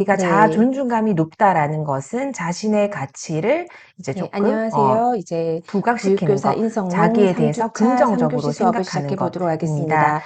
우리가 자아 네. 존중감이 높다라는 것은 자신의 가치를 이제 네, 조금 안녕하세요. 이제 부각시키는 보육교사 거, 인성론 자기에 대해서 3주차 긍정적으로 3교시 수업을 생각하는 시작해 보도록 것입니다. 하겠습니다.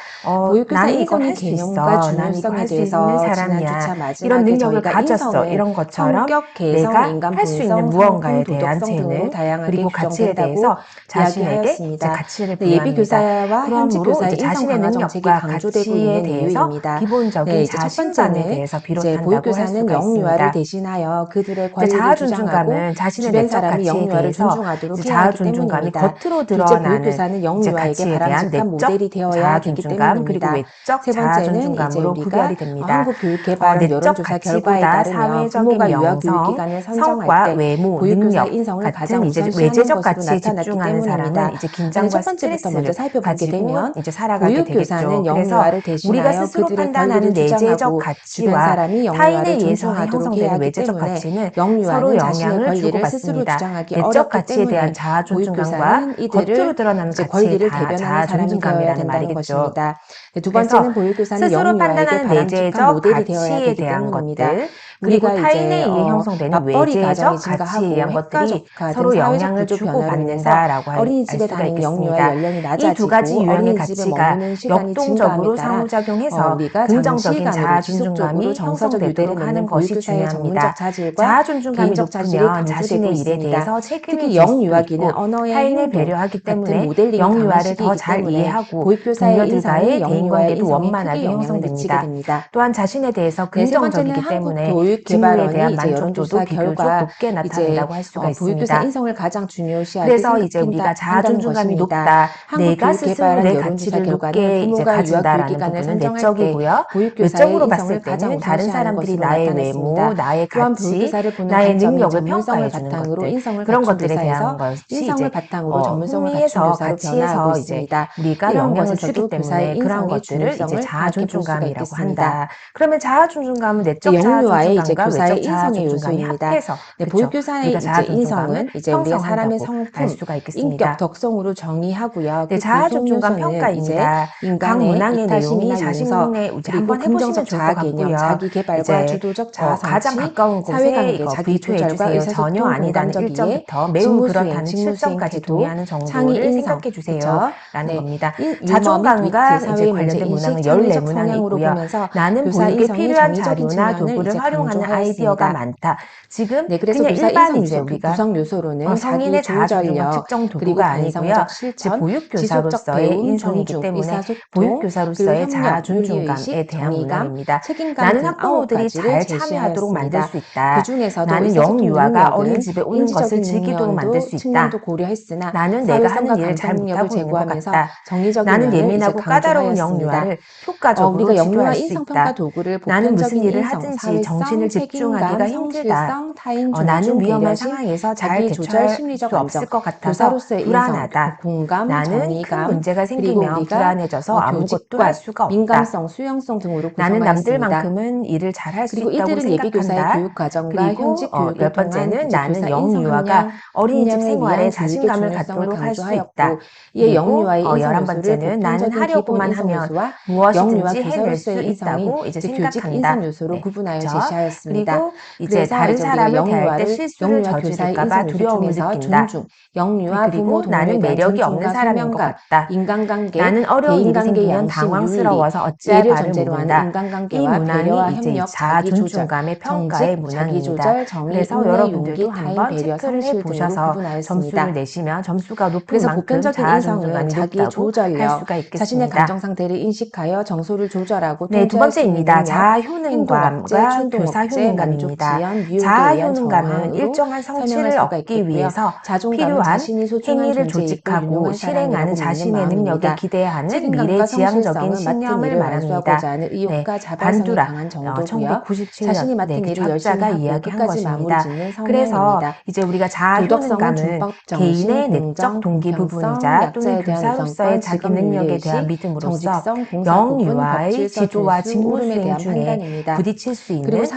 보육교사 나는 이거 인성의 할 수 개념과 있어. 난 이거 중요성에 할 수 있는 대해서 지난 사람이야. 주차 이런 마지막에 능력을 저희가 가졌어. 인성은 이런 것처럼 성격, 개성, 내가 인간 할 수 있는 본성, 성품, 무언가에 대한 도덕성 등으로 재능, 다양하게 그리고 가치에 규정된다고 대해서 자신에게 이제 이야기하였습니다. 가치를 네, 예비 부여합니다. 교사와 현직 그러므로 이제 교사의 인성 자신의 강화 정책이 능력과 강조되고 가치에 있는 대해서 이유입니다. 네, 기본적인 이제 첫 자신감에 번째는 대해서 이제 비롯한다고 할 보육교사는 수가 영유아를 있습니다. 대신하여 그들의 이제 권리를 자아 주장하고 존중감은 자신의 주변 내적 사람이 가치에 영유아를 대해서 이제 존중하도록 해야 자아 하기 존중감이 때문입니다. 겉으로 둘째, 드러나는 보육교사는 이제 영유아에게 가치에 대한 바람직한 내적 모델이 되어야 자아 되기 존중감, 그리고 때문입니다. 외적 세 자아 번째는 이제 존중감으로 우리가 구별이 됩니다. 한국교육개발원 내적 여론조사 결과에 가치보다 따르면 부모가 사회적인 명성, 유아교육기관을 선정할 성과, 때 외모, 보육교사의 능력 인성을 같은 가장 이제 우선시하는 외재적 것으로 가치에 나타났기 집중하는 사람은 때문입니다. 이제 첫 긴장과 번째부터 먼저 스트레스를 살펴보게 가지고 되면 이제 살아가게 되겠죠. 보육교사는 그래서 영유아를 우리가 대신하여 스스로 그들의 권리를 판단하는 내재적 주장하고 주변 가치와 사람이 타인에 영유아를 의해서 존중하도록 해야 형성되는 하기 외재적 때문에 가치는 서로 영유아는 자신의 영향을 권리를 스스로 주고받습니다. 주장하기 내적 어렵기 가치에 대한 때문에 자아 존중감과 보육교사는 겉으로 이들을 드러나는 이제 가치의 권리를 대변하는 자아 사람이 되어야 존중감이라는 된다는 말이겠죠. 것입니다. 네, 두 그래서 번째는 보육교사는 스스로 영유아에게 판단하는 바람직한 내재적 모델이 되어야 가치에 되기 대한 때문입니다. 것들, 그리고 우리가 타인에 이제 의해 형성되는 맞벌이 가정이 외재적 가치에 증가하고 의한 핵가 것들이 조카 등 서로 사회적 영향을 구조 변화로 인해서 주고받는다라고 알 어린이집에 수가 다니는 영유아의 있겠습니다. 연령이 이 두 가지 낮아지고 유형의 어린이집에 가치가 머무는 시간이 증가함에 역동적으로 따라 상호작용해서 우리가 긍정적인 장시간으로 자아 지속적으로 존중감이 정서적 유대를 형성되도록 하는 맺는 것이 보육교사의 전문적 중요합니다. 자질과 자아 존중감이 개인적 자질이 높으면 강조되고 자신의 일에 있습니다. 대해서 책임을 특히 질 수도 영유아기는 있고 언어의 타인을 행동 배려하기 같은 때문에 모델링이 강한 영유아를 더 시기이기 잘 때문에 이해하고 보육교사의 인성은 동료들과의 영유아의 대인관계도 인성에 크게 원만하게 영향을 미치게 형성됩니다. 됩니다. 또한 자신에 대해서 네, 세 번째는 긍정적이기 때문에 직무에 한국교육개발원이 대한 이제 만족도도 여론조사 비교적 결과 높게 이제 나타난다고 할 수가 보육교사 있습니다. 인성을 가장 중요시하게 그래서 이제 우리가 자아 한다는 존중감이 것입니다. 높다, 내가 스스로 한국교육개발원 내 여론조사 가치를 결과는 높게 이제 부모가 가진다라는 유아교육기관을 부분은 선정할 때 내적이고요. 보육교사의 외적으로 인성을 봤을 가장 때는 다른 우선시하는 사람들이 것으로 나의 외모, 나타났습니다. 나의 또한 가치, 보육교사를 보는 나의 관점이 능력을 전문성을 평가해 주는 바탕으로 것들, 인성을 그런 갖춘 것들에 대한 교사에서 것이 인성을 이제 바탕으로 전문성을 갖춘 흥미에서 교사로 변화하고 가치에서 이제 있습니다. 우리가 이러한 영향을 주기 것에서도 교사의 때문에 그러한 인성의 것들을 이제 중요성을 자아 파악해 볼 수가 존중감이라고 있겠습니다. 한다. 그러면 자아 존중감은 네, 내적 자아 영유아의 이제 존중감과 교사의 외적 자아 인성의 존중감이 요소입니다. 합해서 네, 그쵸? 우리가 보육교사의 이제 자아 존중감을 인성은 이제 우리의 사람의 형성한다고 알 성품, 수가 인격, 있겠습니다. 덕성으로 정의하고요. 네, 그 자아 구성 존중감 요소는 이제 평가입니다. 각 인간의 문항의 내용이 이타심이나 용서, 자신의 이제 그리고 한번 해보시면 긍정적 좋을 것 자아 개념, 같고요. 자기 개발과 이제 주도적 자아 가장 성취, 가까운 곳에 사회관계, 이거 자기 V2 조절과 해주세요. 전혀 의사소통, 아니라는 공감적 이해, 1점부터 매우 직무 수행, 그렇다는 직무 수행 7점까지 태도, 동의하는 창의 정도를 인성, 생각해 주세요. 그쵸? 라는 네, 겁니다. 유머 및 위트, 자존감과 이제 사회 문제 관련된 인식, 문항은 창의적 14문항이 성향으로 있고요. 보면서 나는 교사 보육에 인성의 필요한 정의적인 자료나 측면을 도구를 이제 활용하는 아이디어가 강조하였습니다. 많다. 지금 네, 그래서 그냥 교사 일반 인성 이제 우리가 구성 요소로는 자기 성인의 자아 존중감 조절력, 측정 그리고 도구가 아니고요. 반성적 제 실천, 지속적 보육교사로서의 배움, 인성이기 존중, 때문에 의사소통, 그리고 보육교사로서의 자아 협력, 존중감에 윤리의식, 대한 정의감, 문항입니다. 책임감 나는 등 아홉 학부모들이 가지를 잘 참여하도록 만들 제시하였습니다. 수 그 있다. 중에서도 나는 의사소통 영유아가 능력은 어린이집에 오는 것을 인지적인 즐기도록 만들 수 측면도 있다. 고려했으나 나는 내가 하는 사회성과 일을 잘 감성 능력을 못하고 있는 것 제고하면서 같다. 정의적인 나는 면을 이제 예민하고 까다로운 강조하였습니다. 영유아를 효과적으로 우리가 영유아 지도할 수 인성평가 있다. 도구를 나는 무슨 보편적인 일을 인성, 하든지 정신을 사회성, 책임감, 집중하기가 힘들다. 성실성, 타인 나는 존중, 위험한 배려심, 상황에서 잘 자기 조절, 대처할 심리적 수 안정, 없을 것 같아서 교사로서의 인성, 불안하다. 공감, 나는 큰 정의감, 문제가 그리고 생기면 우리가 불안해져서 아무것도 할 교직관, 수가 없다. 민감성, 수용성 등으로 나는 구성하였습니다. 남들만큼은 일을 잘할 수 그리고 있다고 이들은 예비 교사의 생각한다. 교육 과정과 그리고 현직 교육을 열 통한 번째는 이제 나는 교사 인성 영유아가 어린이집 함량을 생활에 위한 교육의 자신감을 중요성을 갖도록 할 수 있다. 강조하였고, 이에 그리고 영유아의 인성 열한 요소를 번째는 나는 보편적인 기본 하려고만 인성 하면 요소와 영유아 무엇이든지 해낼 수 교사로서의 인성인 있다고 이제 이제 교직 생각한다. 인성 요소로 네, 구분하여 그렇죠. 제시하였습니다. 그리고 이제 그래서 다른 이제 우리가 사람을 대할 때 실수를 영유아 교사의 저지를까 봐 인성 요소 두려움을 중에서 느낀다. 존중, 영유아 부모 그리고 동료에 나는 대한 매력이 없는 존중과 사람인 것 소명감, 같다. 인간관계, 나는 어려운 일이 대인관계 생기면 양심, 윤리, 당황스러워서 어찌할 예를 바를 전제로 하는 모른다. 이 인간관계와 배려와 문항이 이제 이 협력, 자아 자기조절, 존중감의 평가의 정직, 문항입니다. 자기조절, 정의, 그래서 인내, 여러분들도 용기, 타인, 한번 배려, 체크를 해 성실 등으로 보셔서 점수를 구분하였습니다. 내시면 점수가 높은 그래서 만큼 보편적인 자아 인성은 존중감이 자기 높다고 할 조절력, 수가 자신의 있겠습니다. 감정 상태를 인식하여 정서를 조절하고 네, 두 통제할 수 있는 번째입니다. 능력, 자아 행동 억제, 효능감과 충동 교사 억제, 만족 효능감입니다. 지연, 유혹에 자아 의한 효능감은 저항으로 일정한 설명할 성취를 수가 얻기 있겠고요. 위해서 자존감은 필요한 자신이 소중한 행위를 존재이고 조직하고 유능한 실행하는 사람이라고 믿는 자신의 능력에 마음입니다. 기대하는 책임감과 미래지향적인 성실성은 맡은 신념을 일을 말합니다. 완수하고자 하는 네, 의욕과 자발성이 반두라, 강한 정도고요. 1997년, 자신이 네, 맡은 그 일을 열심히 작자가 하고 이야기한 끝까지 마무리 것입니다. 짓는 그래서 성향입니다. 이제 우리가 자아 도덕성은 효능감은 준법 정신, 개인의 내적 공정, 동기 공평성, 부분이자 또는 약자에 대한 교사로서의 우선권, 자기 직업 능력에 대한 윤리의식, 믿음으로써 정직성, 공사 구분, 법 영유아의 질서 지도와 준수, 직무 옳음에 수행 대한 중에 판단입니다. 부딪힐 수 그리고 있는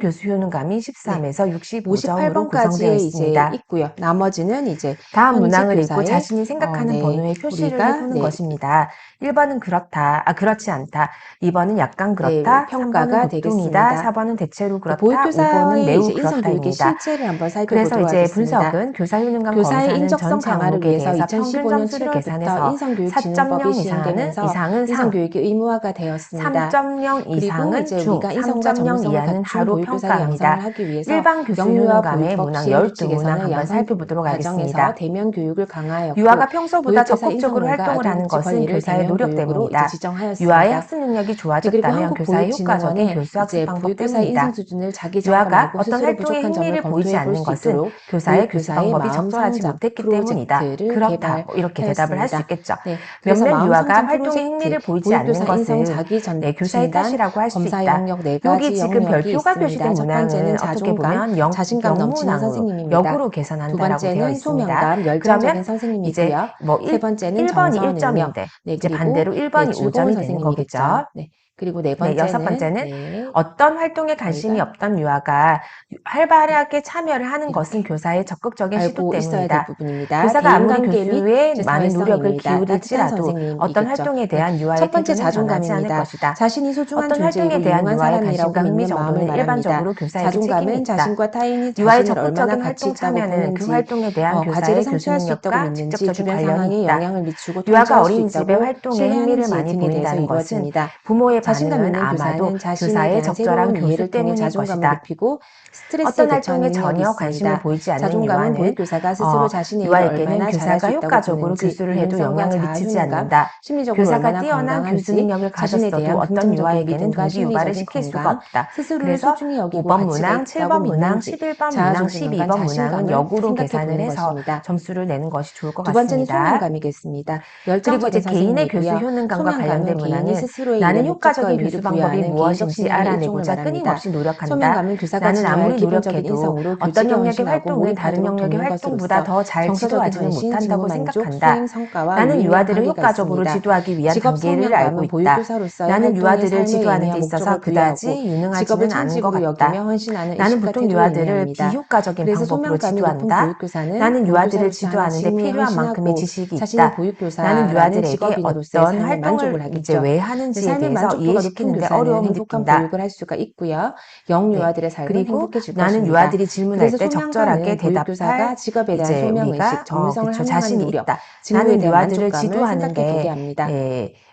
교수 효능감이 13에서 65점으로 58번까지에 구성되어 이제 있습니다. 있고요. 나머지는 이제 다음 현직 문항을 읽고 교사의 자신이 생각하는 번호의 표시를 우리가 해보는 것입니다. 1번은 그렇다. 그렇지 않다. 2번은 약간 그렇다. 평가가 3번은 보통이다. 되겠습니다. 4번은 대체로 그렇다. 5번은 보육교사의 매우 이제 인성교육의 그렇다입니다. 실제를 한번 그래서 살펴보도록 이제 하겠습니다. 분석은 교사 효능감 교사의 검사는 인적성 전체 강화를 항목에 위해서 대해서 평균 2015년 점수를 7월부터 계산해서 인성교육진흥법이 4.0 시행되면서 이상은 상, 인성교육이 의무화가 되었습니다. 3.0 그리고 이상은 이제 중, 우리가 인성과 3.0 정성을 이하는 갖춘 하루 보육교사를 양성을 평가합니다. 하기 위해서 일반 교수 영유아 효능감의 보육법 문항 시행 12문항 규칙에서는 한번 양성 살펴보도록 과정에서 하겠습니다. 대면 교육을 강화하였고 유아가 평소보다 보육교사 적극적으로 인성론과 활동을 아동 하는 복지 것은 관리를 교사의 대면 노력 교육으로 이제 때문이다. 지정하였습니다. 유아의 학습 능력이 네, 그리고 좋아졌다면 교사의 효과적인 한국보육진흥원의 교수 학습 이제 방법 보육교사의 인성 때문이다. 수준을 자기 유아가 점검하고 어떤 스스로 활동에 부족한 점을 흥미를 보이지 검토해 볼 않는 수 것은 있도록 교사의 교수 보육교사의 방법이 마음 적절하지 성장 못했기 때문이다. 프로젝트를 그렇다. 이렇게 대답을 할 수 개발하였습니다. 있겠죠. 네, 그래서 몇몇 마음 유아가 성장 활동에 프로젝트, 흥미를 보이지 않는 보육교사 인성 것은 자기 교사의 진단, 탓이라고 할 수 검사 있다. 영역 네 여기 가지 지금 영역이 별표가 표시된 있습니다. 첫 번째는 문항은 어떻게 자존감, 보면 자신감 넘치는 영문항으로 선생님입니다. 역으로 두 계산한다라고 되어 번째는 있습니다. 소명감, 열정적인 그러면 이제 선생님이고요. 뭐 세 번째는 1번이 정서 능력, 1점인데 네, 이제 그리고 반대로 1번이 즐거운 5점이 되는 선생님이겠죠. 거겠죠. 네, 그리고 네 네, 여섯 번째는 번째는 어떤 활동에 관심이 없던 유아가 활발하게 참여를 하는 것은 이렇게 교사의 적극적인 시도 알고 있어야 될 때문이다. 부분입니다. 교사가 아무리 대인관계 및 교수의 많은 노력을 사회성입니다. 따뜻한 기울일지라도 어떤 선생님이겠죠. 활동에 네, 대한 첫 유아의 번째 태도는 변하지 않을 자존감입니다. 것이다. 자신이 소중한 어떤 활동에 존재이고 대한 유능한 유아의 사람이라고 관심과 흥미 믿는 마음을 정도는 말합니다. 일반적으로 교사에게 책임이 자존감은 있다. 자신과 타인이 유아의 자신을 얼마나 적극적인 가치 활동 있다고 참여는 그 보는지, 활동에 대한 과제를 교사의 교수 성취할 수 있다고 능력과 믿는지, 직접적인 주변 관련이 상황에 있다. 영향을 미치고 유아가 통제할 수 어린이집의 있다고 활동에 흥미를 신뢰하는지의 많이 등에 대해서 보인다는 것은 이루어집니다. 부모의 자신감 반응은 있는 아마도 교사는 자신에 교사의 대한 적절한 새로운 교수 이해를 통해 때문일 자존감을 것이다. 높이고 스트레스에 어떤 대처하는 활동에 능력이 전혀 관심을 있습니다. 보이지 않는 자존감은 유아는 보육교사가 스스로 자신의 일을 유아에게는 얼마나 잘할 수 교사가 있다고 효과적으로 보는지, 교수를 해도 유능성과 영향을 자아 미치지 효능감, 않는다. 심리적으로 교사가 얼마나 뛰어난 교수 건강한지, 능력을 자신에 가졌어도 대한 어떤 긍정적인 유아에게는 믿음과 동기유발을 심리적인 시킬 수가 건강, 없다. 스스로를 그래서 소중히 여기고 5번 가치가 문항, 있다고 7번 문항, 믿는지, 11번 자아 문항, 존중감과 12번 문항은 자신감을 역으로 생각해 보는 계산을 해서 것입니다. 점수를 내는 것이 좋을 것 두 번째는 같습니다. 소명감이겠습니다. 그리고 이제 열정적인 개인의 교수 선생님이고요. 효능감과 관련된 소명감은 개인이 문항은 스스로의 일에 나는 목적과 효과적인 의미를 교수 방법이 부여하는 개인적 무엇인지 신념의 일종을 알아내고자 말합니다. 끊임없이 노력한다. 소명감은 교사가 나는 지녀야 할 아무리 기본적인 노력해도 인성으로 어떤 교직에 영역의 헌신하고 활동은 다른 몰입하도록 영역의 돕는 활동보다 것으로서 더 잘 정서적인 지도하지는 헌신, 직무 못한다고 만족, 생각한다. 수행 성과와 나는 유의미한 유아들을 관계가 효과적으로 있습니다. 지도하기 위한 직업 단계를 알고 소명감은 있다. 보육교사로서의 나는 활동에 유아들을 삶의 지도하는 의미와 데 있어서 목적을 부여하고 그다지 직업을 유능하지는 않은 것 천직으로 같다. 여기며 헌신하는 나는 의식과 보통 태도를 유아들을 의미합니다. 비효과적인 그래서 방법으로 소명감이 높은 지도한다. 보육교사는 나는 유아들을 보육교사로서 하는 지도하는 데 직무에 필요한 만큼의 헌신하고 지식이 자신이 있다. 나는 보육교사라는 유아들에게 직업인으로서의 어떤 삶에 만족을 활동을 이제 하겠죠. 왜 하는지에 삶의 대해서 만족도가 높은 이해시키는데 교사는 어려움을 행복한 느낀다. 보육을 할 수가 있고요. 영유아들의 삶은 그리고 행복해질 나는 것입니다. 유아들이 질문할 그래서 때 적절하게 소명감은 대답할 보육교사가 직업에 대한 이제 소명의식, 우리가 전문성을 그쵸, 함양하는 자신이 노력, 있다. 직무에 나는 대한 유아들을 만족감을 지도하는 생각해 보게 게 합니다.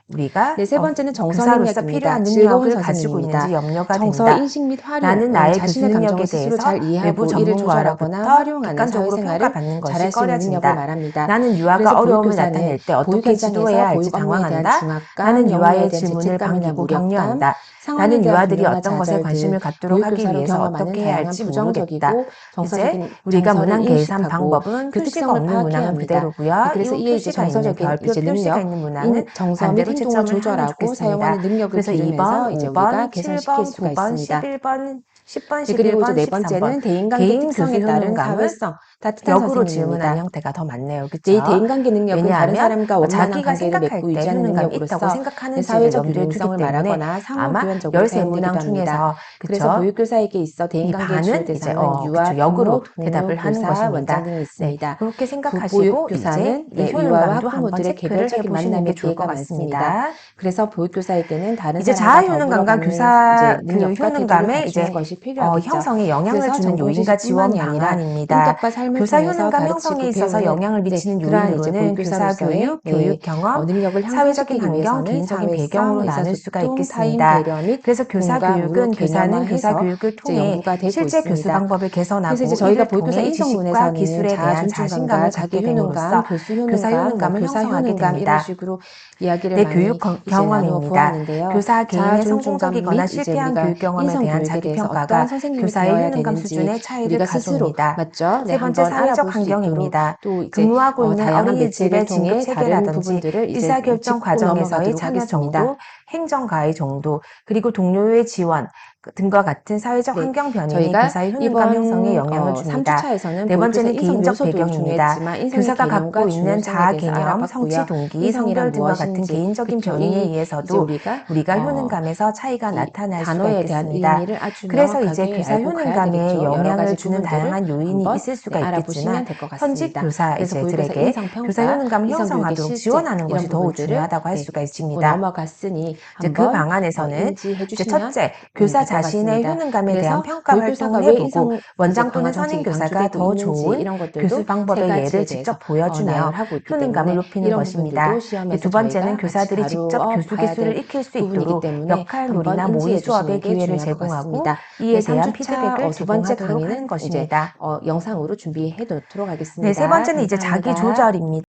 우리가 네, 세 번째는 정서 교사로서 필요한 능력입니다. 즐거운 능력을 가지고 선생님입니다. 있는지 염려가 정서 된다. 인식 및 활용, 나는 나의 교수 자신의 감정을 능력에 스스로 대해서 잘 외부 이해하고 이를 조절하거나 전문가로부터 활용하는 객관적으로 사회생활을 평가받는 것이 잘할 수 있는 능력을 꺼려진다. 말합니다. 나는 유아가 그래서 어려움을 보육교사는 나타낼 때 어떻게 지도해야 보육현장에서 할지 보육 업무에 대한 당황한다. 중압감, 나는 영유아에 유아의 대한 질문을 죄책감이나 반기고 무력감, 격려한다. 상황에 나는 대한 유아들이 불명확 어떤 것에 관심을 좌절들, 갖도록 하기 보육교사로 위해서 경험하는 어떻게 해야 다양한 할지 모르겠다. 부정적이고 이제 정서적인 우리가 정서를 문항 계산 인식하고 방법은 그 표시가 특성을 없는 파악해야 문항은 합니다. 그대로고요. 그래서 이 이에 이제 표시가 있는 정서적인 별표 이제 표시가 능력, 있는 문항은 정서 및 반대로 행동을 채점을 하면 조절하고 좋겠습니다. 사용하는 능력을 그래서 2번, 기르면서 이제 우리가 5번, 개선시킬 7번, 수가 9번, 있습니다. 11번, 10번, 네, 그리고 이제 11번, 네 13번. 번째는 대인관계 개인 교수 특성에 따른 효능감은 사회성, 따뜻한 역으로 질문하는 선생님입니다. 형태가 더 많네요. 네, 그쵸? 대인관계 능력은 다른 왜냐하면 사람과 원만한 자기가 관계를 생각할 맺고 때 유지하는 효능감이 있다고 능력으로서 생각하는지를 사회적 염두에 두기 균등성을 때문에 말하거나 상호 아마 교환적으로 사용되기도 13문항 합니다. 중에서 그래서 그쵸? 보육교사에게 있어 이 대인관계의 주요 반은 이제 대상은 유아, 그쵸, 부모, 역으로 동료, 대답을 하는 교사, 원장 것입니다. 등이 네, 있습니다. 그렇게 생각하시고 이제 보육교사는 이 유아와 효능감도 한번 학부모들의 체크를 개별적인 해보시는 게 만남의 좋을 것 기회가 많습니다. 같습니다. 그래서 보육교사에게는 다른 이제 사람과 자아 더불어 효능감과 갖는 이제 교사 그 능력과 태도를 효능감의 이제 갖추는 것이 필요하겠죠. 형성에 영향을 그래서 주는 전공 요인과 지원 지식뿐만이 아니라 방안입니다. 인격과 삶을 교사 통해서 효능감 형성에 가르치고 있어서 배우는 영향을 미치는 그러한 이제 요인으로는 교사 보육교사로서의 교육, 교육 경험, 능력을 사회적인 향상시키기 환경, 위해서는 개인적인 배경으로 사회성, 나눌 수가 의사소통, 타인 있겠습니다. 배려 및 그래서 교사 공감으로 교육은 교사는 교사 개념화해서 교육을 이제 통해 연구가 되고 실제 교수 있습니다. 방법을 그래서 이제 개선하고 저희가 이를 보육교사 통해 지식과 인성론에서는 기술에 자아 대한 존중감과 자신감을 자기 갖게 효능감, 됨으로써 교수 교사 효능감, 효능감을 교사 형성하게 효능감 이런 됩니다. 식으로 이야기를 내 교육 많이 이제 나누어 경험입니다. 보았는데요. 교사 자아 개인의 존중감 성공적이거나 및 이제 실패한 우리가 교육 경험에 인성 대한 교육에 자기 대해서 어떠한 평가가 선생님이 교사의 되어야 효능감 되는지 수준의 차이를 우리가 스스로 가져옵니다. 맞죠? 네, 세 번째, 한번 사회적 알아볼 수 있도록 환경입니다. 또 이제 근무하고 있는 다양한 매체를 어린이집의 진급 통해 다른 체계라든지 부분들을 이제 의사결정 짚고 과정에서의 넘어가도록 참여 하겠습니다. 정도, 행정가의 정도, 그리고 동료의 지원, 등과 같은 사회적 네, 환경 변인이 저희가 교사의 효능감 형성에 이번 영향을 줍니다. 3주차에서는 네 번째는 보육교사 인성 개인적 요소도 배경입니다. 중요했지만 인성의 교사가 개념과 갖고 있는 중요성에 자아 대해서 개념, 성취 알아봤고요. 동기, 인성이란 성별 등과 같은 무엇인지, 개인적인 그쵸? 변인에 이제 의해서도 우리가 효능감에서 차이가 이 나타날 수가 단어에 대한 있겠습니다. 의미를 아주 그래서 이제 명확하게 교사 알고 가야 효능감에 되겠죠. 여러 영향을 가지 주는 부분들을 다양한 요인이 한번 있을 수가 있겠지만 알아보시면 될 것 현직 같습니다. 교사 그래서 보육교사 들에게 교사 인성평가, 효능감을 인성교육의 형성하도록 실践 지원하는 이런 것이 더욱 부분들을 중요하다고 할 수가 짚고 있습니다. 넘어갔으니 이제 그 한번 방안에서는 인지해 이제 주시면 첫째, 교사 될 것 자신의 같습니다. 효능감에 대한 그래서 평가 보육교사가 활동을 왜 해보고 인성 이제 원장 강화 또는 선임 정책이 교사가 강조되고 더 있는지 좋은 이런 것들도 교수 세 방법의 예를 가지에 대해서 직접 보여주며 나열을 하고 있기 효능감을 때문에 높이는 이런 부분들도 것입니다. 시험에서 두 번째는 저희가 같이 교사들이 직접 다루어 교수 봐야 될 기술을 익힐 수 부분이기 있도록 때문에 역할놀이나 한번 모의 인지해 주시는 수업의 게 기회를 중요할 것 제공하고 같습니다. 이에 네, 대한 3주차 피드백을 두 번째 제공하도록 강의는 하는 이제 것입니다. 영상으로 준비해 놓도록 네, 세 하겠습니다. 번째는 이제 자기 감사합니다. 조절입니다.